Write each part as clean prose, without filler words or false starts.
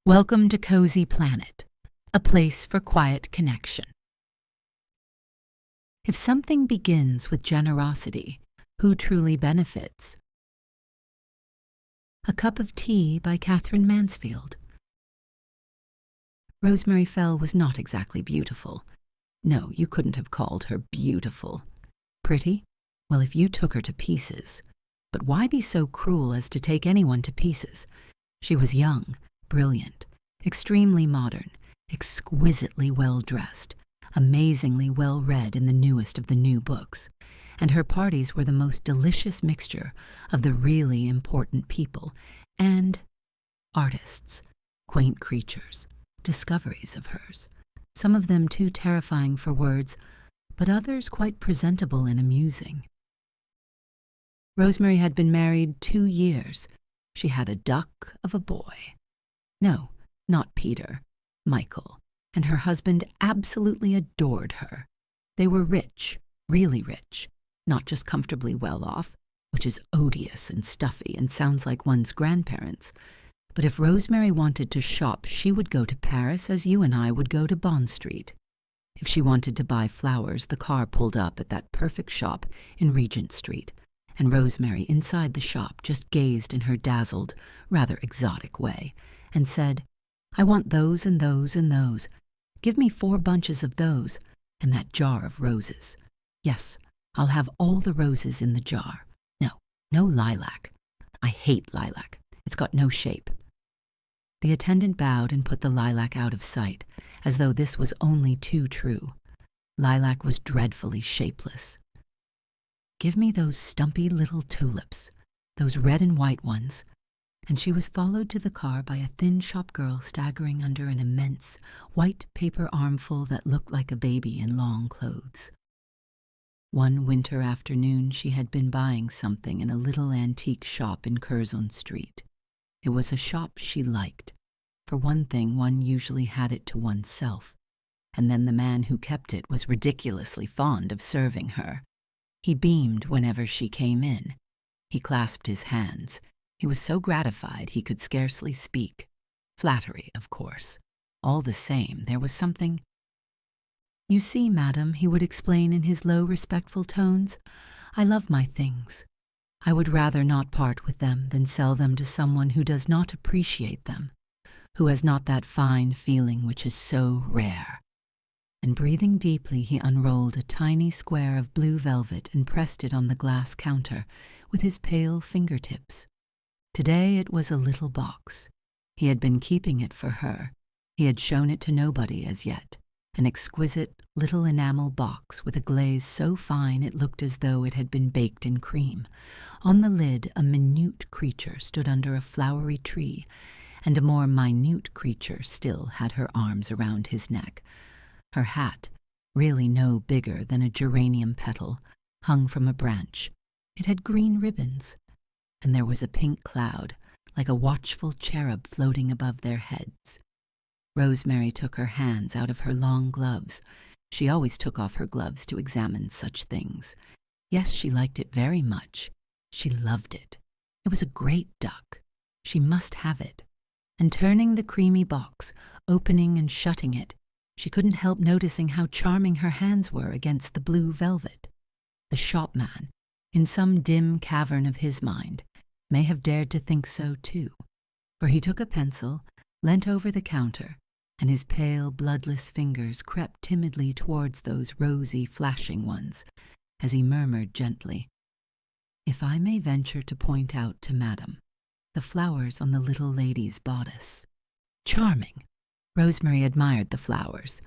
Welcome to Cozy Planet, a place for quiet connection. If something begins with generosity, who truly benefits? A Cup of Tea by Katherine Mansfield. Rosemary Fell was not exactly beautiful. No, you couldn't have called her beautiful. Pretty? Well, if you took her to pieces. But why be so cruel as to take anyone to pieces? She was young, brilliant, extremely modern, exquisitely well-dressed, amazingly well-read in the newest of the new books, and her parties were the most delicious mixture of the really important people and artists, quaint creatures, discoveries of hers, some of them too terrifying for words, but others quite presentable and amusing. Rosemary had been married 2 years. She had a duck of a boy. No, not Peter, Michael, and her husband absolutely adored her. They were rich, really rich, not just comfortably well off, which is odious and stuffy and sounds like one's grandparents. But if Rosemary wanted to shop, she would go to Paris as you and I would go to Bond Street. If she wanted to buy flowers, the car pulled up at that perfect shop in Regent Street, and Rosemary inside the shop just gazed in her dazzled, rather exotic way and said, "I want those and those and those. Give me 4 bunches of those, and that jar of roses. Yes, I'll have all the roses in the jar. No lilac. I hate lilac. It's got no shape." The attendant bowed and put the lilac out of sight, as though this was only too true. Lilac was dreadfully shapeless. "Give me those stumpy little tulips, those red and white ones." And she was followed to the car by a thin shop girl staggering under an immense white paper armful that looked like a baby in long clothes. One winter afternoon she had been buying something in a little antique shop in Curzon Street. It was a shop she liked. For one thing, one usually had it to oneself, and then the man who kept it was ridiculously fond of serving her. He beamed whenever she came in. He clasped his hands. He was so gratified he could scarcely speak. Flattery, of course. All the same, there was something. "You see, madam," he would explain in his low, respectful tones, "I love my things. I would rather not part with them than sell them to someone who does not appreciate them, who has not that fine feeling which is so rare." And breathing deeply, he unrolled a tiny square of blue velvet and pressed it on the glass counter with his pale fingertips. Today it was a little box. He had been keeping it for her. He had shown it to nobody as yet. An exquisite little enamel box with a glaze so fine it looked as though it had been baked in cream. On the lid a minute creature stood under a flowery tree, and a more minute creature still had her arms around his neck. Her hat, really no bigger than a geranium petal, hung from a branch. It had green ribbons, and there was a pink cloud, like a watchful cherub floating above their heads. Rosemary took her hands out of her long gloves. She always took off her gloves to examine such things. Yes, she liked it very much. She loved it. It was a great duck. She must have it. And turning the creamy box, opening and shutting it, she couldn't help noticing how charming her hands were against the blue velvet. The shopman, in some dim cavern of his mind, may have dared to think so too, for he took a pencil, leant over the counter, and his pale, bloodless fingers crept timidly towards those rosy, flashing ones, as he murmured gently, "If I may venture to point out to madam, the flowers on the little lady's bodice." Charming! Rosemary admired the flowers.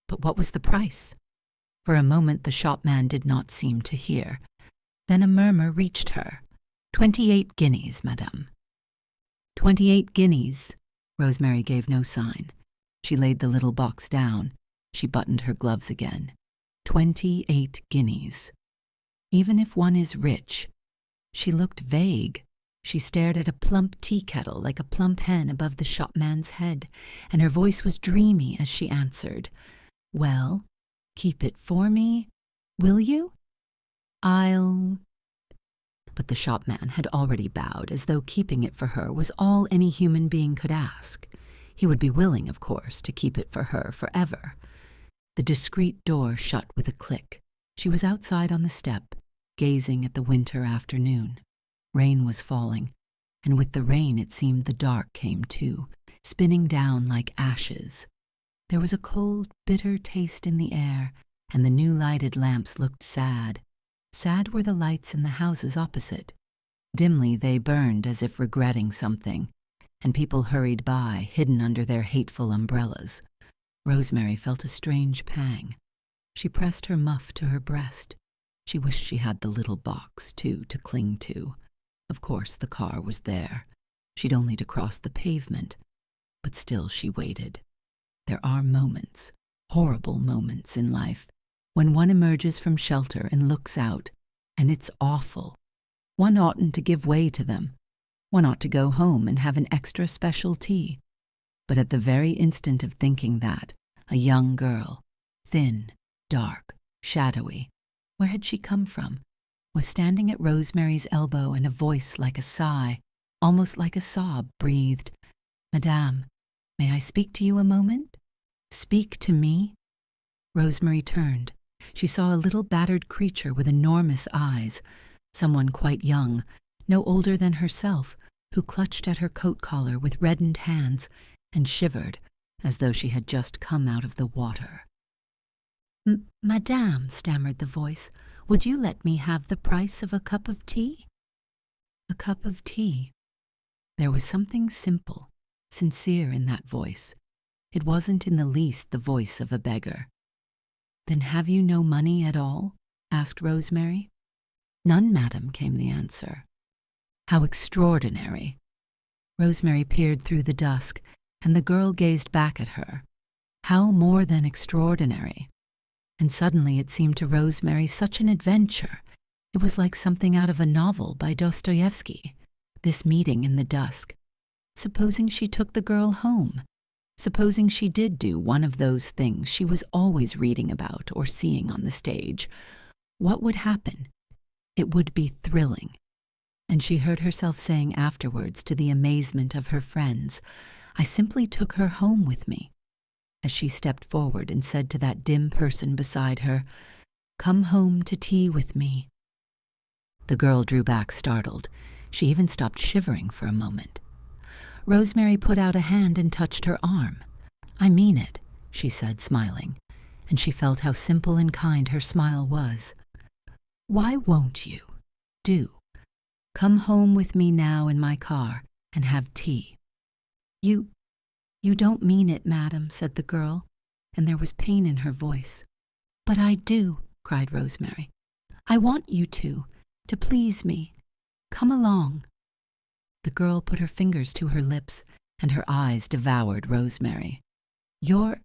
But what was the price? For a moment the shopman did not seem to hear. Then a murmur reached her. 28 guineas, madame." 28 guineas. Rosemary gave no sign. She laid the little box down. She buttoned her gloves again. 28 guineas. Even if one is rich. She looked vague. She stared at a plump tea kettle like a plump hen above the shopman's head, and her voice was dreamy as she answered, "Well, keep it for me, will you? I'll—" But the shopman had already bowed, as though keeping it for her was all any human being could ask. He would be willing, of course, to keep it for her forever. The discreet door shut with a click. She was outside on the step, gazing at the winter afternoon. Rain was falling, and with the rain it seemed the dark came too, spinning down like ashes. There was a cold, bitter taste in the air, and the new lighted lamps looked sad. Sad were the lights in the houses opposite. Dimly they burned as if regretting something, and people hurried by, hidden under their hateful umbrellas. Rosemary felt a strange pang. She pressed her muff to her breast. She wished she had the little box, too, to cling to. Of course, the car was there. She'd only to cross the pavement. But still she waited. There are moments, horrible moments in life, when one emerges from shelter and looks out, and it's awful. One oughtn't to give way to them. One ought to go home and have an extra special tea. But at the very instant of thinking that, a young girl, thin, dark, shadowy, where had she come from, was standing at Rosemary's elbow, and a voice like a sigh, almost like a sob, breathed, "Madame, may I speak to you a moment? Speak to me?" Rosemary turned. She saw a little battered creature with enormous eyes, someone quite young, no older than herself, who clutched at her coat collar with reddened hands and shivered as though she had just come out of the water. "Madame," stammered the voice, "would you let me have the price of a cup of tea?" A cup of tea. There was something simple, sincere in that voice. It wasn't in the least the voice of a beggar. "Then have you no money at all?" asked Rosemary. "None, madam," came the answer. How extraordinary! Rosemary peered through the dusk, and the girl gazed back at her. How more than extraordinary! And suddenly it seemed to Rosemary such an adventure. It was like something out of a novel by Dostoevsky, this meeting in the dusk. Supposing she took the girl home? Supposing she did do one of those things she was always reading about or seeing on the stage? What would happen? It would be thrilling. And she heard herself saying afterwards, to the amazement of her friends, "I simply took her home with me," as she stepped forward and said to that dim person beside her, "Come home to tea with me." The girl drew back startled. She even stopped shivering for a moment. Rosemary put out a hand and touched her arm. "I mean it," she said, smiling, and she felt how simple and kind her smile was. "Why won't you? Do. Come home with me now in my car and have tea." You don't mean it, madam," said the girl, and there was pain in her voice. "But I do," cried Rosemary. "I want you to please me. Come along." The girl put her fingers to her lips, and her eyes devoured Rosemary. You're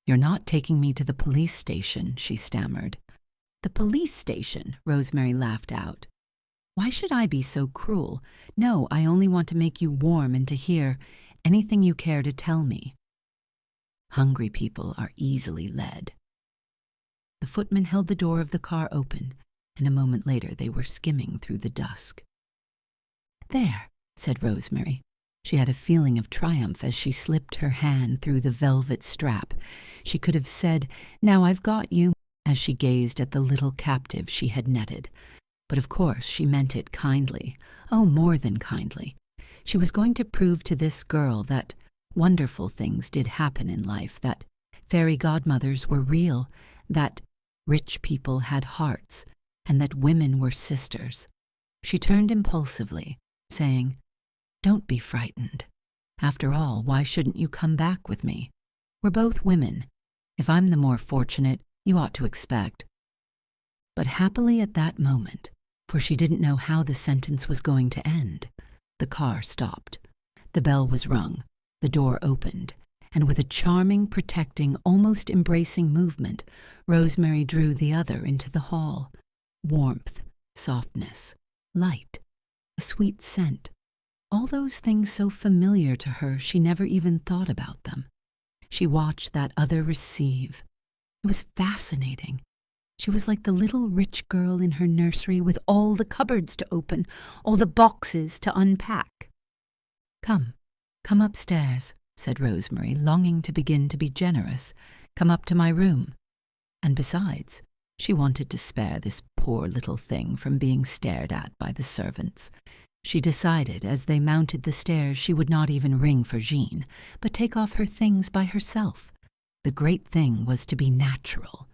not taking me to the police station," she stammered. "The police station?" Rosemary laughed out. "Why should I be so cruel? No, I only want to make you warm and to hear anything you care to tell me." Hungry people are easily led. The footman held the door of the car open, and a moment later they were skimming through the dusk. "There," said Rosemary. She had a feeling of triumph as she slipped her hand through the velvet strap. She could have said, "Now I've got you," as she gazed at the little captive she had netted. But of course she meant it kindly. Oh, more than kindly. She was going to prove to this girl that wonderful things did happen in life, that fairy godmothers were real, that rich people had hearts, and that women were sisters. She turned impulsively, saying, "Don't be frightened. After all, why shouldn't you come back with me? We're both women. If I'm the more fortunate, you ought to expect." But happily at that moment, for she didn't know how the sentence was going to end, the car stopped. The bell was rung, the door opened, and with a charming, protecting, almost embracing movement, Rosemary drew the other into the hall. Warmth, softness, light, a sweet scent. All those things so familiar to her she never even thought about them. She watched that other receive. It was fascinating. She was like the little rich girl in her nursery with all the cupboards to open, all the boxes to unpack. Come upstairs," said Rosemary, longing to begin to be generous. "Come up to my room." And besides, she wanted to spare this poor little thing from being stared at by the servants. She decided as they mounted the stairs she would not even ring for Jean, but take off her things by herself. The great thing was to be natural.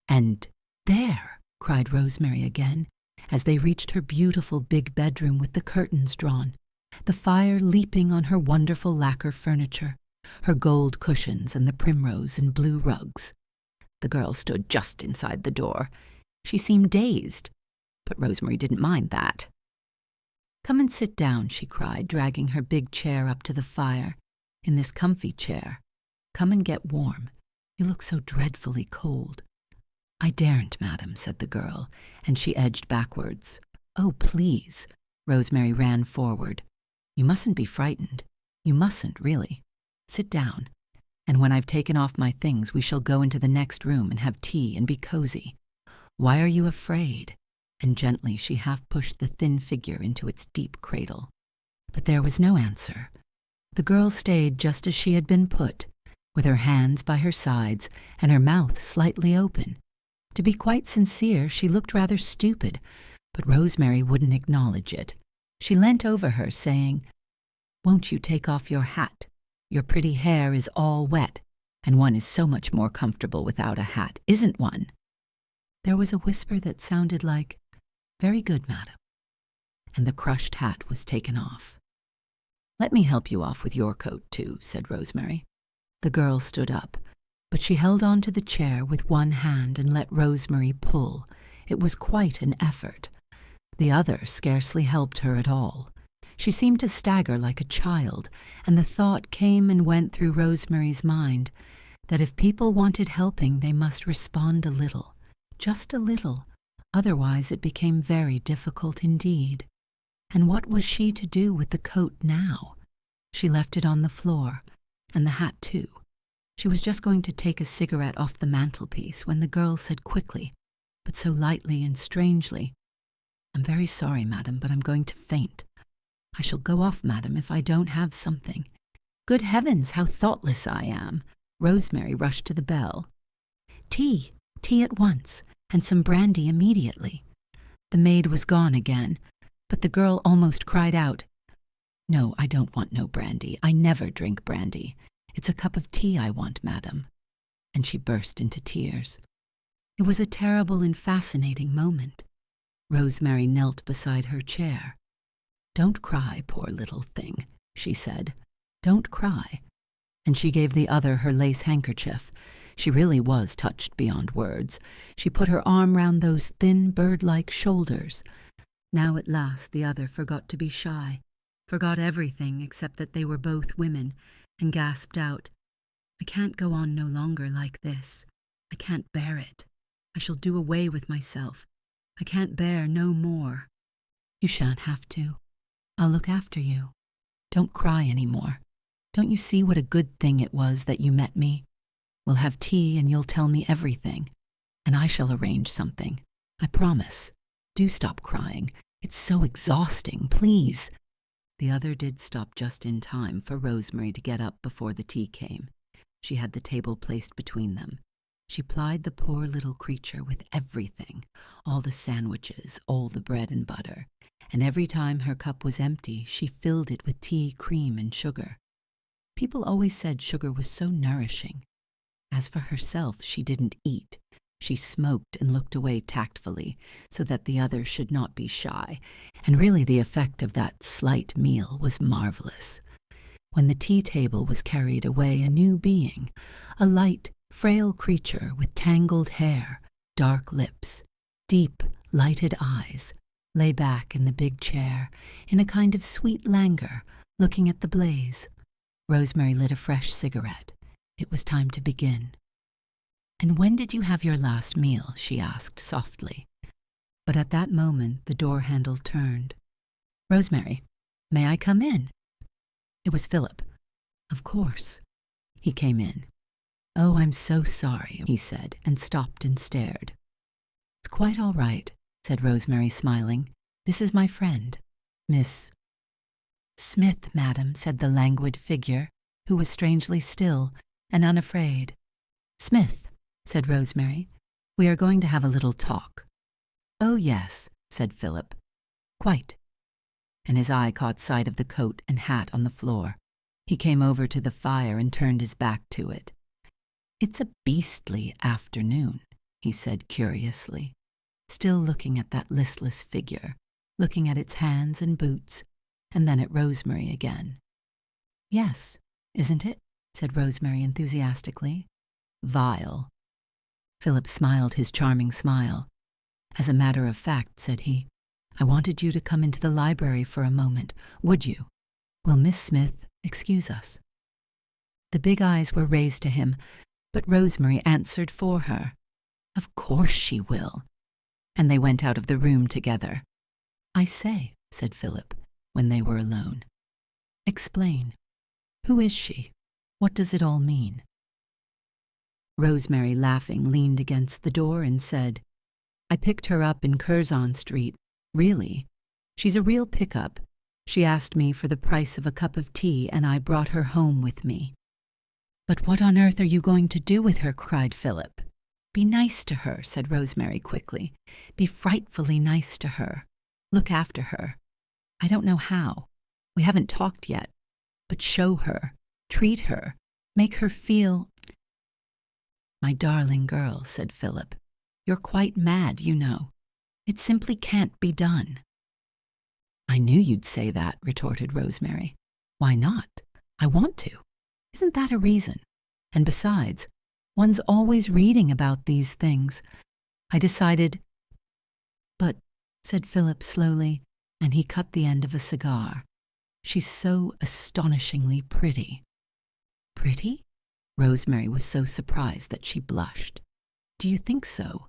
"And there!" cried Rosemary again, as they reached her beautiful big bedroom with the curtains drawn, the fire leaping on her wonderful lacquer furniture, her gold cushions and the primrose and blue rugs. The girl stood just inside the door. She seemed dazed, but Rosemary didn't mind that. "Come and sit down," she cried, dragging her big chair up to the fire. "In this comfy chair. Come and get warm. You look so dreadfully cold." "I daren't, madam," said the girl, and she edged backwards. "Oh, please." Rosemary ran forward. "You mustn't be frightened. You mustn't, really. Sit down. And when I've taken off my things, we shall go into the next room and have tea and be cozy. Why are you afraid?" And gently she half pushed the thin figure into its deep cradle. But there was no answer. The girl stayed just as she had been put, with her hands by her sides and her mouth slightly open. To be quite sincere, she looked rather stupid, but Rosemary wouldn't acknowledge it. She leant over her, saying, "Won't you take off your hat? Your pretty hair is all wet, and one is so much more comfortable without a hat, isn't one?" There was a whisper that sounded like, "Very good, madam," and the crushed hat was taken off. "Let me help you off with your coat, too," said Rosemary. The girl stood up, but she held on to the chair with one hand and let Rosemary pull. It was quite an effort. The other scarcely helped her at all. She seemed to stagger like a child, and the thought came and went through Rosemary's mind that if people wanted helping, they must respond a little, just a little, otherwise it became very difficult indeed. And what was she to do with the coat now? She left it on the floor, and the hat too. She was just going to take a cigarette off the mantelpiece when the girl said quickly, but so lightly and strangely, "I'm very sorry, madam, but I'm going to faint. I shall go off, madam, if I don't have something." Good heavens, how thoughtless I am! Rosemary rushed to the bell. "Tea, tea at once, and some brandy immediately." The maid was gone again, but the girl almost cried out, "No, I don't want no brandy. I never drink brandy. It's a cup of tea I want, madam." And she burst into tears. It was a terrible and fascinating moment. Rosemary knelt beside her chair. "Don't cry, poor little thing," she said. "Don't cry." And she gave the other her lace handkerchief. She really was touched beyond words. She put her arm round those thin, bird-like shoulders. Now at last the other forgot to be shy, forgot everything except that they were both women, and gasped out, "I can't go on no longer like this. I can't bear it. I shall do away with myself. I can't bear no more." "You shan't have to. I'll look after you. Don't cry any more. Don't you see what a good thing it was that you met me? We'll have tea and you'll tell me everything, and I shall arrange something. I promise. Do stop crying. It's so exhausting, please." The other did stop just in time for Rosemary to get up before the tea came. She had the table placed between them. She plied the poor little creature with everything, all the sandwiches, all the bread and butter, and every time her cup was empty, she filled it with tea, cream, and sugar. People always said sugar was so nourishing. As for herself, she didn't eat. She smoked and looked away tactfully, so that the other should not be shy, and really the effect of that slight meal was marvelous. When the tea table was carried away, a new being, a light, frail creature with tangled hair, dark lips, deep, lighted eyes, lay back in the big chair, in a kind of sweet languor, looking at the blaze. Rosemary lit a fresh cigarette. It was time to begin. "And when did you have your last meal?" she asked softly. But at that moment the door handle turned. "Rosemary, may I come in?" It was Philip. "Of course." He came in. "Oh, I'm so sorry," he said, and stopped and stared. "It's quite all right," said Rosemary, smiling. "This is my friend, Miss—" "Smith, madam," said the languid figure. who was strangely still and unafraid. "Smith," said Rosemary, "we are going to have a little talk." "Oh, yes," said Philip. "Quite." And his eye caught sight of the coat and hat on the floor. He came over to the fire and turned his back to it. "It's a beastly afternoon," he said curiously, still looking at that listless figure, looking at its hands and boots, and then at Rosemary again. "Yes, isn't it?" said Rosemary enthusiastically. "Vile." Philip smiled his charming smile. "As a matter of fact," said he, "I wanted you to come into the library for a moment. Would you? Will Miss Smith excuse us?" The big eyes were raised to him, but Rosemary answered for her. "Of course she will." And they went out of the room together. "I say," said Philip, when they were alone. "Explain. Who is she? What does it all mean?" Rosemary, laughing, leaned against the door and said, "I picked her up in Curzon Street. Really. She's a real pickup. She asked me for the price of a cup of tea, and I brought her home with me." "But what on earth are you going to do with her?" cried Philip. "Be nice to her," said Rosemary quickly. "Be frightfully nice to her. Look after her. I don't know how. We haven't talked yet. But show her. Treat her. Make her feel—" "My darling girl," said Philip, "you're quite mad, you know. It simply can't be done." "I knew you'd say that," retorted Rosemary. "Why not? I want to. Isn't that a reason? And besides, one's always reading about these things. I decided—" "But," said Philip slowly, and he cut the end of a cigar, "she's so astonishingly pretty." "Pretty?" Rosemary was so surprised that she blushed. "Do you think so?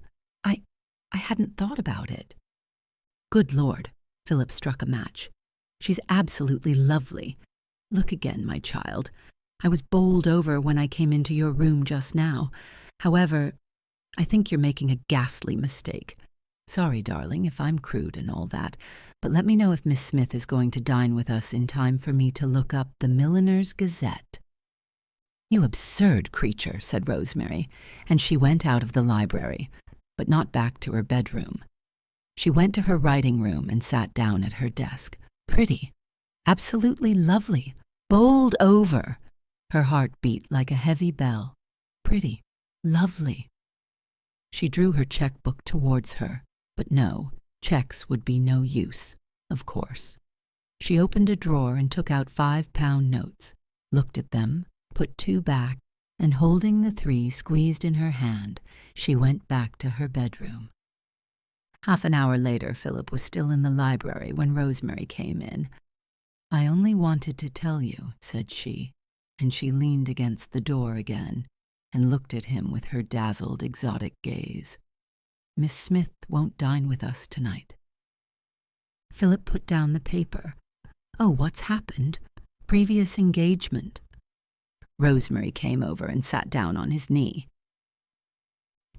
I hadn't thought about it." "Good Lord," Philip struck a match. "She's absolutely lovely. Look again, my child. I was bowled over when I came into your room just now. However, I think you're making a ghastly mistake. Sorry, darling, if I'm crude and all that, but let me know if Miss Smith is going to dine with us in time for me to look up the Milliner's Gazette." "You absurd creature," said Rosemary, and she went out of the library, but not back to her bedroom. She went to her writing room and sat down at her desk. Pretty. Absolutely lovely. Bowled over. Her heart beat like a heavy bell. Pretty. Lovely. She drew her checkbook towards her, but no, checks would be no use, of course. She opened a drawer and took out 5-pound notes, looked at them, put 2 back, and holding the 3 squeezed in her hand, she went back to her bedroom. Half an hour later, Philip was still in the library when Rosemary came in. "I only wanted to tell you," said she, and she leaned against the door again and looked at him with her dazzled, exotic gaze. "Miss Smith won't dine with us tonight." Philip put down the paper. "Oh, what's happened? Previous engagement." Rosemary came over and sat down on his knee.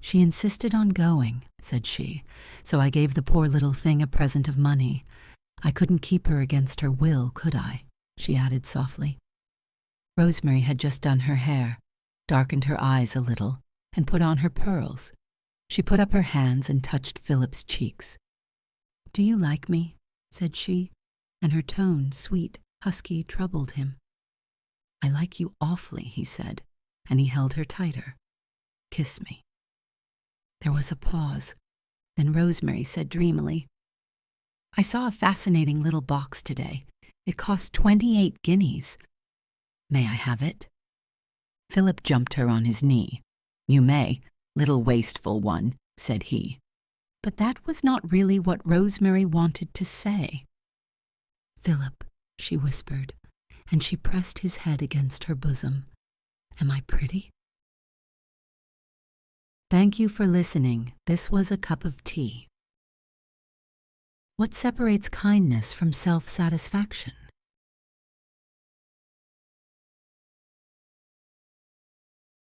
"She insisted on going," said she, "so I gave the poor little thing a present of money. I couldn't keep her against her will, could I?" she added softly. Rosemary had just done her hair, darkened her eyes a little, and put on her pearls. She put up her hands and touched Philip's cheeks. "Do you like me?" said she, and her tone, sweet, husky, troubled him. "I like you awfully," he said, and he held her tighter. "Kiss me." There was a pause. Then Rosemary said dreamily, "I saw a fascinating little box today. It cost 28 guineas. May I have it?" Philip jumped her on his knee. "You may, little wasteful one," said he. But that was not really what Rosemary wanted to say. "Philip," she whispered, and she pressed his head against her bosom. "Am I pretty?" Thank you for listening. This was A Cup of Tea. What separates kindness from self-satisfaction?